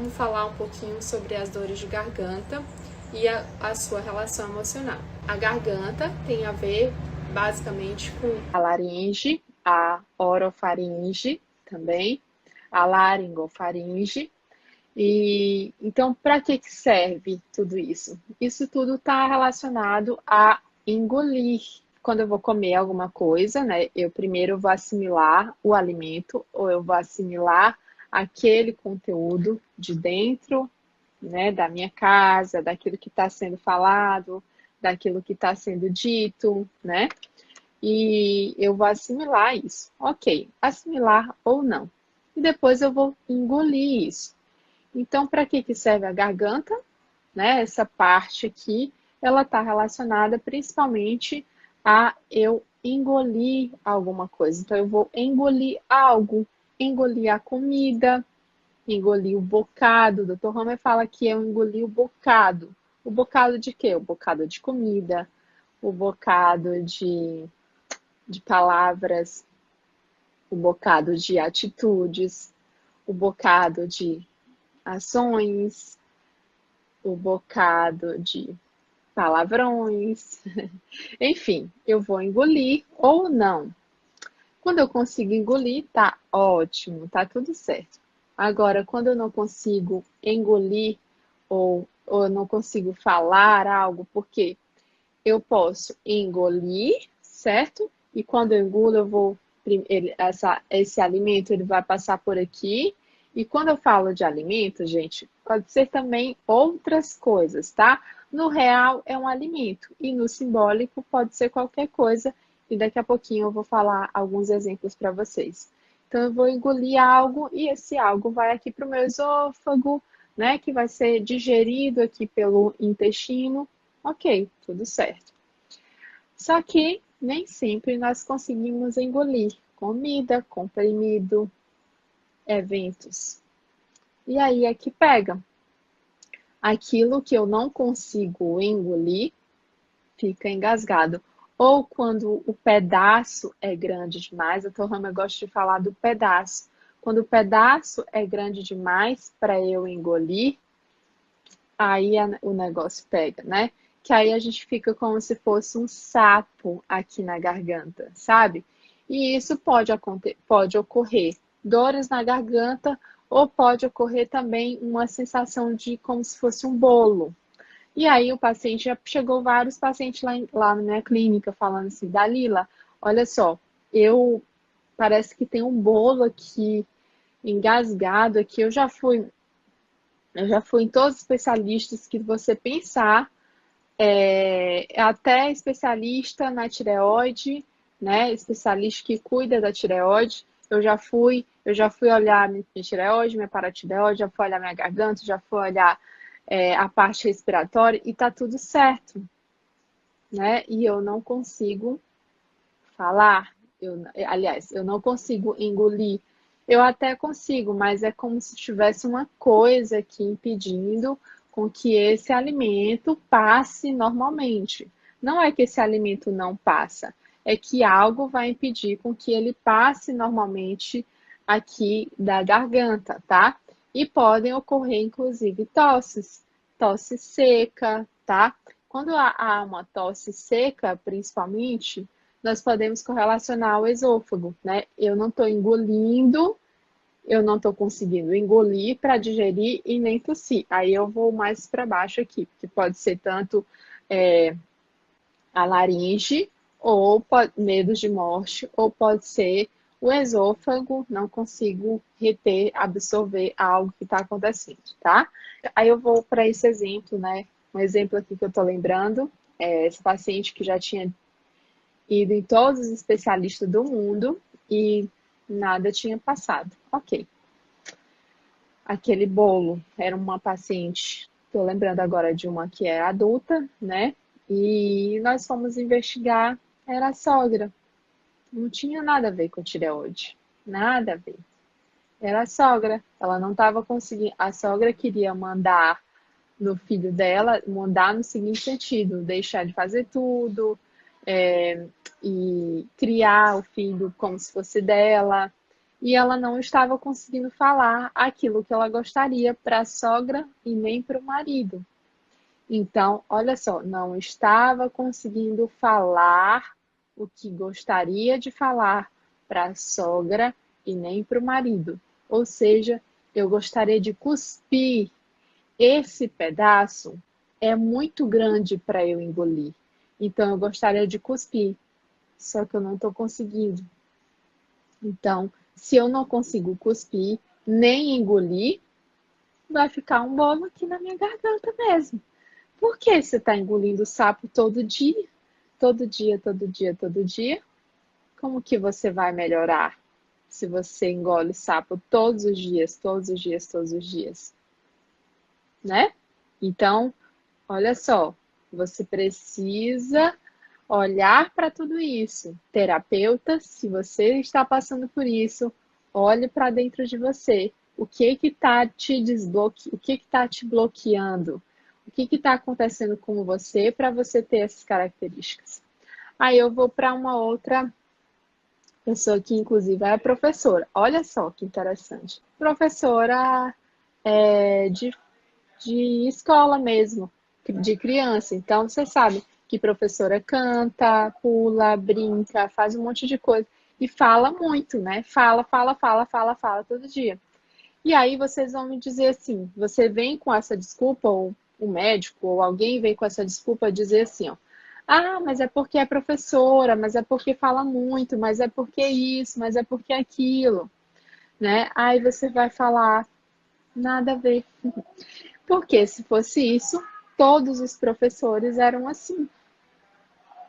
Vamos falar um pouquinho sobre as dores de garganta e a sua relação emocional. A garganta tem a ver basicamente com a laringe, a orofaringe também, a laringofaringe. E então, para que serve tudo isso? Isso tudo está relacionado a engolir. Quando eu vou comer alguma coisa, né? Eu primeiro vou assimilar o alimento, ou eu vou assimilar aquele conteúdo de dentro, né, da minha casa, daquilo que está sendo falado, daquilo que está sendo dito, né? E eu vou assimilar isso. Ok, assimilar ou não. E depois eu vou engolir isso. Então, para que serve a garganta? Né? Essa parte aqui, ela está relacionada principalmente a eu engolir alguma coisa. Então, eu vou engolir algo, engolir a comida, engolir o bocado. O Dr. Hammer fala que eu engoli o bocado. O bocado de quê? O bocado de comida, o bocado de palavras, o bocado de atitudes, o bocado de ações, o bocado de palavrões. Enfim, eu vou engolir ou não. Quando eu consigo engolir, tá ótimo, tá tudo certo. Agora, quando eu não consigo engolir ou eu não consigo falar algo, porque eu posso engolir, certo? E quando eu engulo, eu vou esse alimento ele vai passar por aqui. E quando eu falo de alimento, gente, pode ser também outras coisas, tá? No real é um alimento e no simbólico pode ser qualquer coisa. E daqui a pouquinho eu vou falar alguns exemplos para vocês. Então eu vou engolir algo e esse algo vai aqui para o meu esôfago, né? Que vai ser digerido aqui pelo intestino. Ok, tudo certo. Só que nem sempre nós conseguimos engolir comida, comprimido, eventos. E aí é que pega. Aquilo que eu não consigo engolir fica engasgado. Ou quando o pedaço é grande demais, a Torrama gosta de falar do pedaço. Quando o pedaço é grande demais para eu engolir, aí o negócio pega, né? Que aí a gente fica como se fosse um sapo aqui na garganta, sabe? E isso pode ocorrer dores na garganta ou pode ocorrer também uma sensação de como se fosse um bolo. E aí o paciente, já chegou vários pacientes lá na minha clínica falando assim, Dalila, olha só, eu parece que tem um bolo aqui engasgado aqui, eu já fui em todos os especialistas que você pensar, até especialista na tireoide, né? Especialista que cuida da tireoide. Eu já fui olhar minha tireoide, minha paratireoide, já fui olhar minha garganta, já fui olhar a parte respiratória e tá tudo certo, né? E eu não consigo falar, aliás, eu não consigo engolir. Eu até consigo, mas é como se tivesse uma coisa aqui impedindo com que esse alimento passe normalmente. Não é que esse alimento não passa, é que algo vai impedir com que ele passe normalmente aqui da garganta, tá? E podem ocorrer, inclusive, tosses, tosse seca, tá? Quando há uma tosse seca, principalmente, nós podemos correlacionar ao esôfago, né? Eu não estou engolindo, eu não estou conseguindo engolir para digerir e nem tossir. Aí eu vou mais para baixo aqui, que pode ser tanto a laringe, ou medos de morte, ou pode ser o esôfago, não consigo reter, absorver algo que está acontecendo, tá? Aí eu vou para esse exemplo, né? Um exemplo aqui que eu estou lembrando, esse paciente que já tinha ido em todos os especialistas do mundo e nada tinha passado. Ok. Aquele bolo era uma paciente, estou lembrando agora de uma que é adulta, né? E nós fomos investigar, era a sogra. Não tinha nada a ver com tireoide. Nada a ver. Era a sogra. Ela não estava conseguindo. A sogra queria mandar no filho dela, mandar no seguinte sentido: deixar de fazer tudo, e criar o filho como se fosse dela. e ela não estava conseguindo falar aquilo que ela gostaria para a sogra e nem para o marido. Então, olha só, não estava conseguindo falar o que gostaria de falar para a sogra e nem para o marido. Ou seja, eu gostaria de cuspir. Esse pedaço é muito grande para eu engolir. Então, eu gostaria de cuspir, só que eu não estou conseguindo. Então, se eu não consigo cuspir nem engolir, vai ficar um bolo aqui na minha garganta mesmo. Por que você está engolindo sapo todo dia? Todo dia, todo dia, todo dia? Como que você vai melhorar se você engole sapo todos os dias, todos os dias, todos os dias? Né? Então, olha só, você precisa olhar para tudo isso. Terapeuta, se você está passando por isso, olhe para dentro de você. O que está te o que está te bloqueando? O que está acontecendo com você para você ter essas características? Aí eu vou para uma outra pessoa que, inclusive, é professora. Olha só que interessante. Professora de escola mesmo, de criança. Então, você sabe que professora canta, pula, brinca, faz um monte de coisa e fala muito, né? Fala, fala, fala, fala, fala todo dia. E aí vocês vão me dizer assim, você vem com essa desculpa, ou o médico, ou alguém vem com essa desculpa dizer assim, ó, ah, mas é porque é professora, mas é porque fala muito, mas é porque isso, mas é porque aquilo, né? Aí você vai falar, nada a ver. Porque se fosse isso, todos os professores eram assim,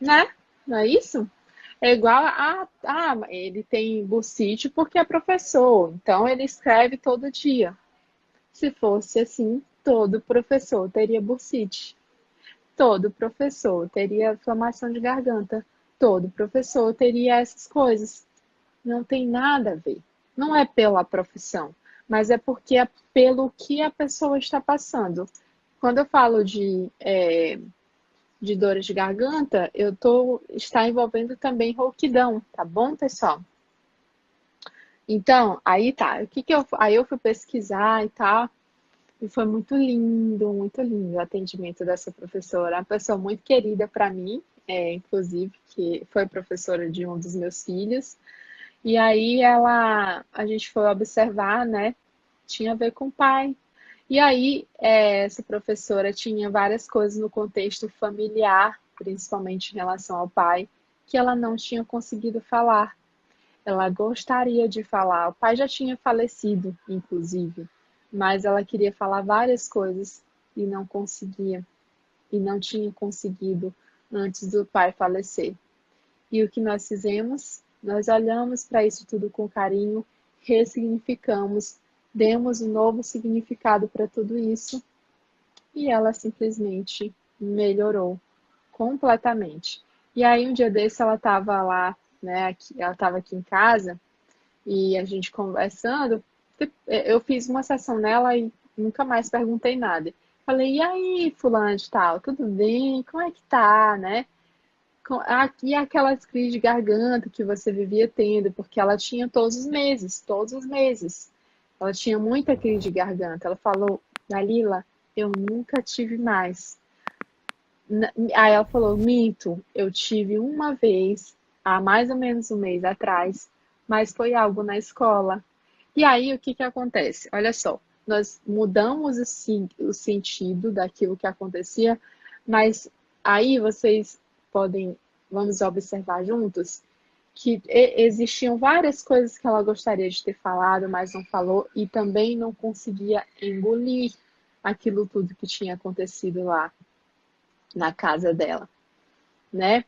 né? Não é isso? É igual ele tem bursite porque é professor, então ele escreve todo dia. Se fosse assim, todo professor teria bursite. Todo professor teria inflamação de garganta. Todo professor teria essas coisas. Não tem nada a ver. Não é pela profissão, mas é porque é pelo que a pessoa está passando. Quando eu falo de dores de garganta, está envolvendo também rouquidão, tá bom, pessoal? Então, aí tá. Aí eu fui pesquisar e tal, e foi muito lindo o atendimento dessa professora. Uma pessoa muito querida para mim, inclusive, que foi professora de um dos meus filhos. E aí a gente foi observar, né? Tinha a ver com o pai. E aí, essa professora tinha várias coisas no contexto familiar, principalmente em relação ao pai, que ela não tinha conseguido falar. Ela gostaria de falar. O pai já tinha falecido, inclusive, mas ela queria falar várias coisas e não conseguia, e não tinha conseguido antes do pai falecer. E o que nós fizemos? Nós olhamos para isso tudo com carinho, ressignificamos, demos um novo significado para tudo isso e ela simplesmente melhorou completamente. E aí um dia desse ela estava lá, né, ela estava aqui em casa e a gente conversando, eu fiz uma sessão nela e nunca mais perguntei nada. Falei, e aí, fulano de tal, tudo bem? Como é que tá, né? E aquelas crises de garganta que você vivia tendo, porque ela tinha todos os meses. Ela tinha muita crise de garganta. Ela falou, Dalila, eu nunca tive mais. Aí ela falou, minto, eu tive uma vez, há mais ou menos um mês atrás, mas foi algo na escola. E aí o que que acontece? Olha só, nós mudamos o sentido daquilo que acontecia, mas aí vocês podem, vamos observar juntos, que existiam várias coisas que ela gostaria de ter falado, mas não falou, e também não conseguia engolir aquilo tudo que tinha acontecido lá na casa dela, né?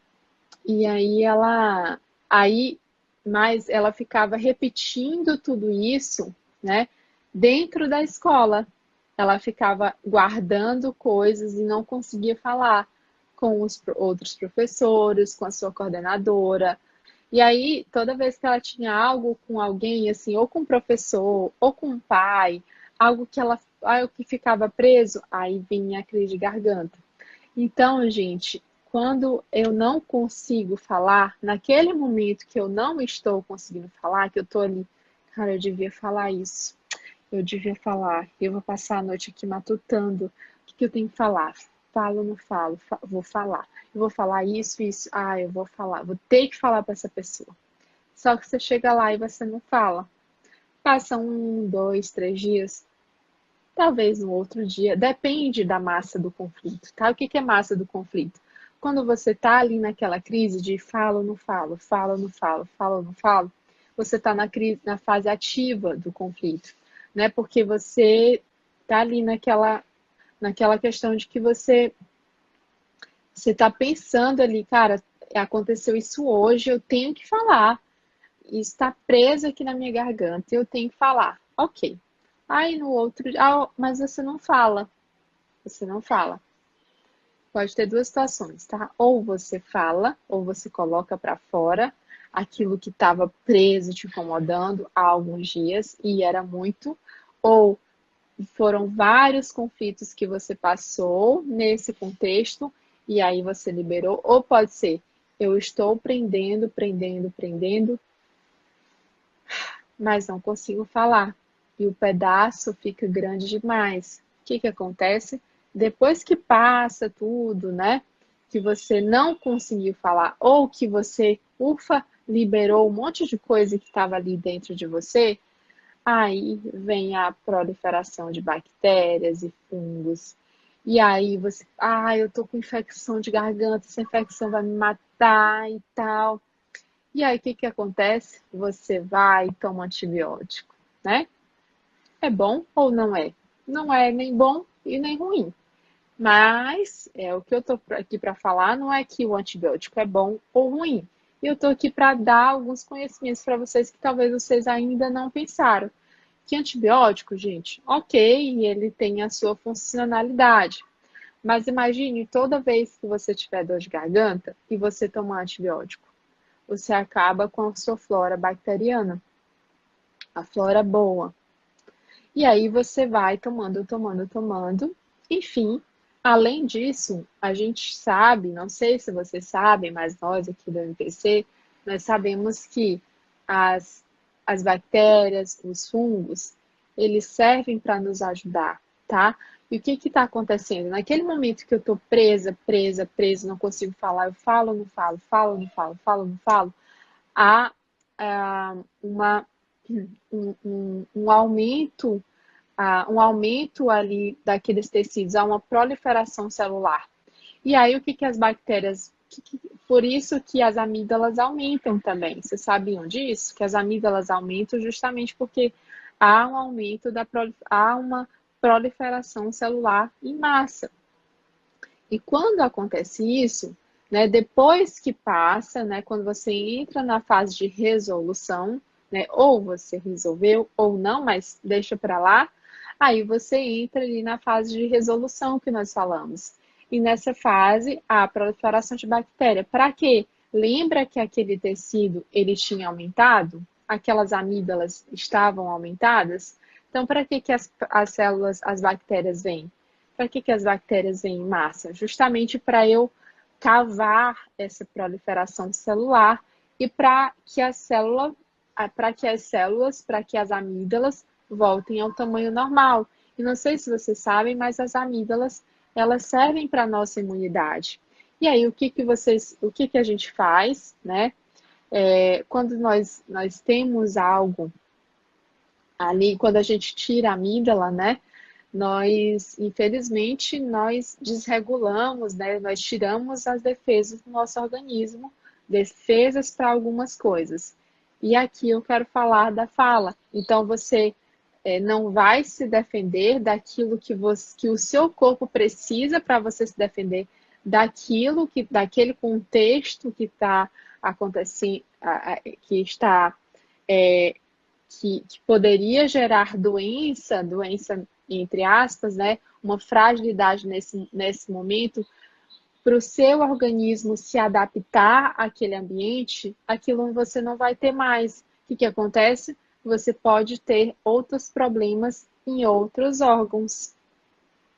E aí, mas ela ficava repetindo tudo isso, né? Dentro da escola, ela ficava guardando coisas e não conseguia falar com os outros professores, com a sua coordenadora. E aí, toda vez que ela tinha algo com alguém, assim, ou com o professor, ou com o pai, algo que ficava preso, aí vinha a crise de garganta. Então, gente, quando eu não consigo falar, naquele momento que eu não estou conseguindo falar, que eu estou ali Cara, eu devia falar isso. Eu devia falar. Eu vou passar a noite aqui matutando. O que eu tenho que falar? Falo ou não falo? Vou falar. Eu vou falar isso, isso. Ah, eu vou falar. Vou ter que falar para essa pessoa. Só que você chega lá e você não fala. Passa 1, 2, 3 dias. Talvez no outro dia. Depende da massa do conflito, tá? O que é massa do conflito? Quando você tá ali naquela crise de falo ou não falo, falo ou não falo, falo ou não falo, você tá na fase ativa do conflito, né? Porque você tá ali naquela questão de que você tá pensando ali, cara, aconteceu isso hoje, eu tenho que falar. Isso está preso aqui na minha garganta, eu tenho que falar. Ok. Aí no outro, mas você não fala. Você não fala. Pode ter duas situações, tá? Ou você fala, ou você coloca para fora aquilo que estava preso, te incomodando há alguns dias e era muito, ou foram vários conflitos que você passou nesse contexto e aí você liberou, ou pode ser, eu estou prendendo, prendendo, prendendo, mas não consigo falar. E o pedaço fica grande demais. O que acontece? Depois que passa tudo, né? Que você não conseguiu falar, ou que você, ufa, liberou um monte de coisa que estava ali dentro de você, aí vem a proliferação de bactérias e fungos. E aí você, eu tô com infecção de garganta, essa infecção vai me matar e tal. E aí, o que acontece? Você vai e toma um antibiótico, né? É bom ou não é? Não é nem bom e nem ruim. Mas o que eu estou aqui para falar não é que o antibiótico é bom ou ruim. Eu estou aqui para dar alguns conhecimentos para vocês que talvez vocês ainda não pensaram. Que antibiótico, gente, ok, ele tem a sua funcionalidade. Mas imagine toda vez que você tiver dor de garganta e você tomar antibiótico, você acaba com a sua flora bacteriana, a flora boa. E aí você vai tomando, tomando, tomando. Enfim, além disso, a gente sabe, não sei se vocês sabem, mas nós aqui do MPC, nós sabemos que as, as bactérias, os fungos, eles servem para nos ajudar, tá? E o que está acontecendo? Naquele momento que eu estou presa, presa, presa, não consigo falar, eu falo, não falo, falo, não falo, falo, não falo, há uma, um aumento, um aumento ali daqueles tecidos, há uma proliferação celular. E aí o que as bactérias, por isso que as amígdalas aumentam também. Vocês sabiam disso? Que as amígdalas aumentam justamente porque há um aumento há uma proliferação celular em massa. E quando acontece isso, né, depois que passa, né, quando você entra na fase de resolução, né, ou você resolveu ou não, mas deixa para lá, aí você entra ali na fase de resolução que nós falamos. E nessa fase, a proliferação de bactéria. Para quê? Lembra que aquele tecido ele tinha aumentado? Aquelas amígdalas estavam aumentadas? Então, para que as células, as bactérias vêm? Para que as bactérias vêm em massa? Justamente para eu cavar essa proliferação celular e para que para que as amígdalas voltem ao tamanho normal. E não sei se vocês sabem, mas as amígdalas, elas servem para a nossa imunidade. E aí, o que a gente faz, né? Quando nós temos algo ali, quando a gente tira a amígdala, né? Infelizmente, nós desregulamos, né? Nós tiramos as defesas do nosso organismo, defesas para algumas coisas. E aqui eu quero falar da fala. Então, você não vai se defender daquilo que o seu corpo precisa para você se defender daquele contexto que está acontecendo, que está que poderia gerar doença entre aspas, né? Uma fragilidade nesse momento, para o seu organismo se adaptar àquele ambiente, aquilo você não vai ter mais. O que acontece? Você pode ter outros problemas em outros órgãos,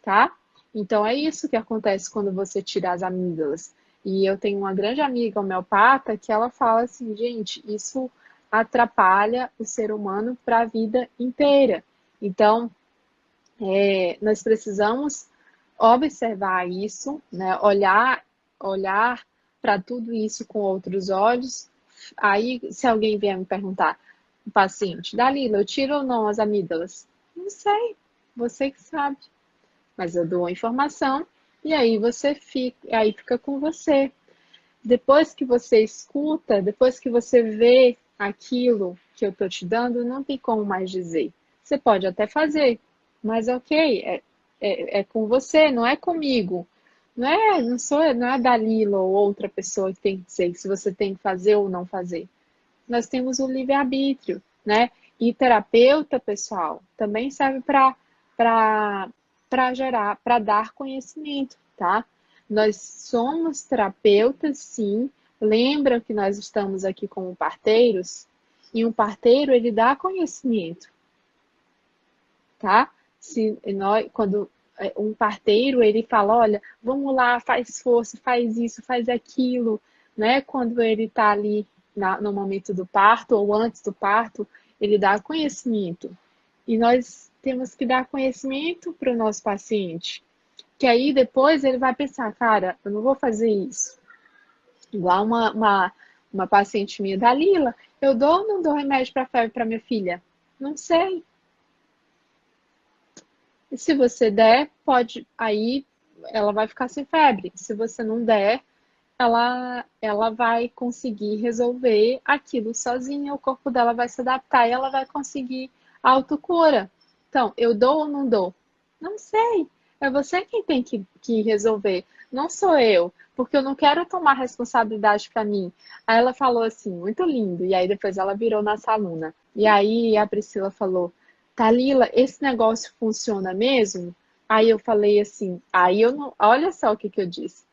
tá? Então é isso que acontece quando você tira as amígdalas. E eu tenho uma grande amiga homeopata que ela fala assim, gente, isso atrapalha o ser humano para a vida inteira. Então, nós precisamos observar isso, né? Olhar para tudo isso com outros olhos. Aí, se alguém vier me perguntar, o paciente, Dalila, eu tiro ou não as amígdalas? Não sei, você que sabe. Mas eu dou a informação e aí aí fica com você. Depois que você escuta, depois que você vê aquilo que eu estou te dando, não tem como mais dizer. Você pode até fazer, mas ok, é com você, não é comigo. Não é a Dalila ou outra pessoa que tem que dizer se você tem que fazer ou não fazer. Nós temos o livre-arbítrio, né? E terapeuta, pessoal, também serve para dar conhecimento, tá? Nós somos terapeutas, sim. Lembra que nós estamos aqui como parteiros? E um parteiro, ele dá conhecimento, tá? Quando um parteiro, ele fala, olha, vamos lá, faz força, faz isso, faz aquilo, né? Quando ele está ali no momento do parto ou antes do parto, ele dá conhecimento. E nós temos que dar conhecimento para o nosso paciente. Que aí depois ele vai pensar, cara, eu não vou fazer isso. Igual uma paciente minha, Dalila, eu dou ou não dou remédio para febre para minha filha? Não sei. E se você der, aí ela vai ficar sem febre. Se você não der, ela vai conseguir resolver aquilo sozinha, o corpo dela vai se adaptar e ela vai conseguir a autocura. Então, eu dou ou não dou? Não sei. É você quem tem que resolver, não sou eu, porque eu não quero tomar responsabilidade para mim. Aí ela falou assim, muito lindo, e aí depois ela virou nossa aluna. E aí a Priscila falou, Dalila, esse negócio funciona mesmo? Aí eu falei assim, aí eu não, olha só o que eu disse.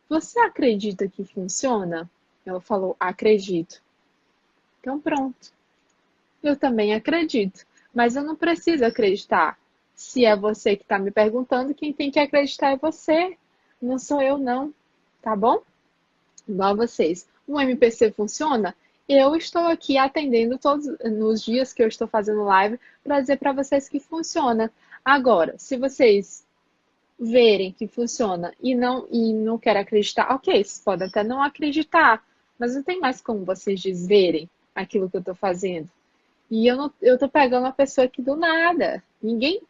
Você acredita que funciona? Ela falou, acredito. Então pronto. Eu também acredito. Mas eu não preciso acreditar. Se é você que está me perguntando, quem tem que acreditar é você. Não sou eu, não. Tá bom? Igual vocês. O MPC funciona? Eu estou aqui atendendo todos nos dias que eu estou fazendo live para dizer para vocês que funciona. Agora, se vocês verem que funciona e não querem acreditar, ok, vocês podem até não acreditar, mas não tem mais como vocês desverem aquilo que eu estou fazendo. E eu tô pegando uma pessoa aqui do nada.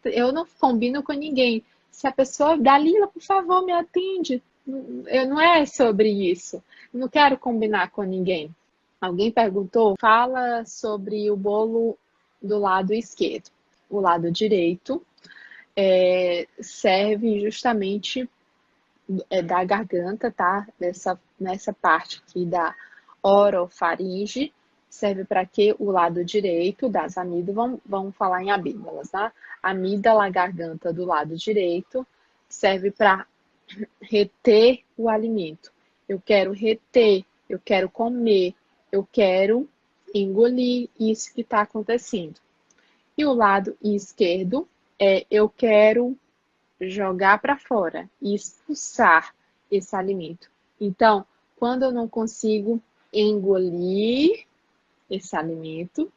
Eu não combino com ninguém. Se a pessoa, Dalila, por favor, me atende. Não é sobre isso. Eu não quero combinar com ninguém. Alguém perguntou, fala sobre o bolo do lado esquerdo. O lado direito serve justamente da garganta, tá? Nessa parte aqui da orofaringe, serve para que o lado direito das amígdalas, vamos falar em amígdalas, tá? Amígdala, garganta do lado direito, serve para reter o alimento. Eu quero reter, eu quero comer, eu quero engolir isso que está acontecendo. E o lado esquerdo eu quero jogar para fora e expulsar esse alimento. Então, quando eu não consigo engolir esse alimento,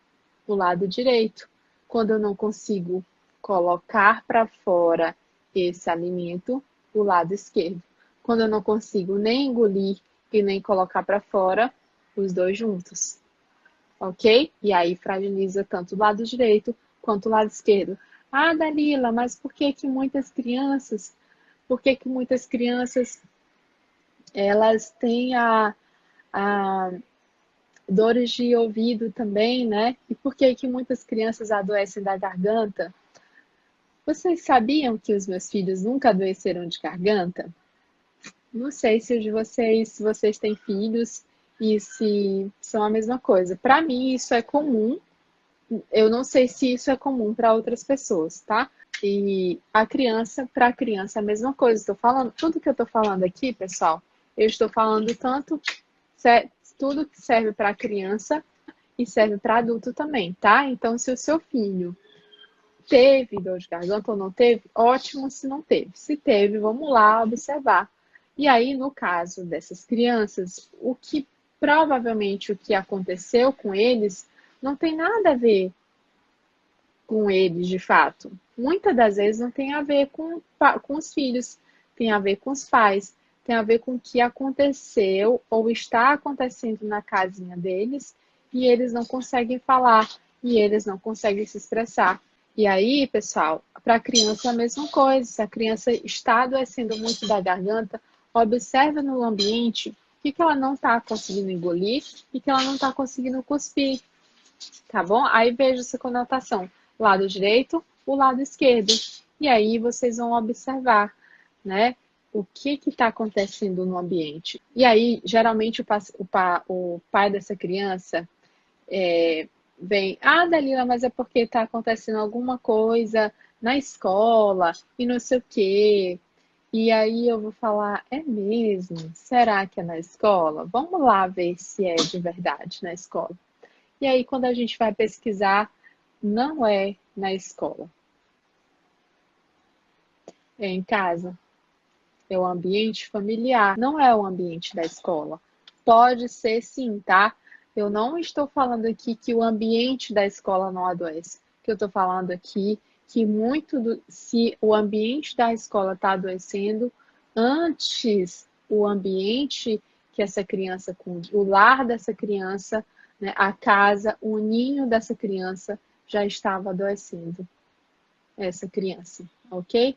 o lado direito. Quando eu não consigo colocar para fora esse alimento, o lado esquerdo. Quando eu não consigo nem engolir e nem colocar para fora, os dois juntos. Ok? E aí fragiliza tanto o lado direito quanto o lado esquerdo. Ah, Dalila, mas por que muitas crianças elas têm a dores de ouvido também, né? E por que muitas crianças adoecem da garganta? Vocês sabiam que os meus filhos nunca adoeceram de garganta? Não sei se se vocês têm filhos e se são a mesma coisa. Para mim isso é comum. Eu não sei se isso é comum para outras pessoas, tá? E para a criança, é a mesma coisa. Estou falando, tudo que eu estou falando aqui, pessoal, eu estou falando tudo que serve para criança e serve para adulto também, tá? Então, se o seu filho teve dor de garganta ou não teve, ótimo se não teve. Se teve, vamos lá observar. E aí, no caso dessas crianças, o que provavelmente o que aconteceu com eles não tem nada a ver com eles de fato. Muitas das vezes não tem a ver com os filhos, tem a ver com os pais, tem a ver com o que aconteceu ou está acontecendo na casinha deles e eles não conseguem falar e eles não conseguem se expressar. E aí, pessoal, para a criança é a mesma coisa. Se a criança está adoecendo muito da garganta, observe no ambiente o que ela não está conseguindo engolir e que ela não está conseguindo cuspir, tá bom? Aí veja essa conotação, lado direito, o lado esquerdo. E aí vocês vão observar, né? O que está acontecendo no ambiente. E aí, geralmente, o pai dessa criança vem, Dalila, mas é porque está acontecendo alguma coisa na escola e não sei o quê. E aí eu vou falar, é mesmo? Será que é na escola? Vamos lá ver se é de verdade na escola. E aí, quando a gente vai pesquisar, não é na escola, é em casa, é o ambiente familiar, não é o ambiente da escola. Pode ser sim, tá? Eu não estou falando aqui que o ambiente da escola não adoece. O que eu estou falando aqui que se o ambiente da escola está adoecendo, antes o ambiente que essa criança, o lar dessa criança, né, a casa, o ninho dessa criança já estava adoecendo essa criança, ok?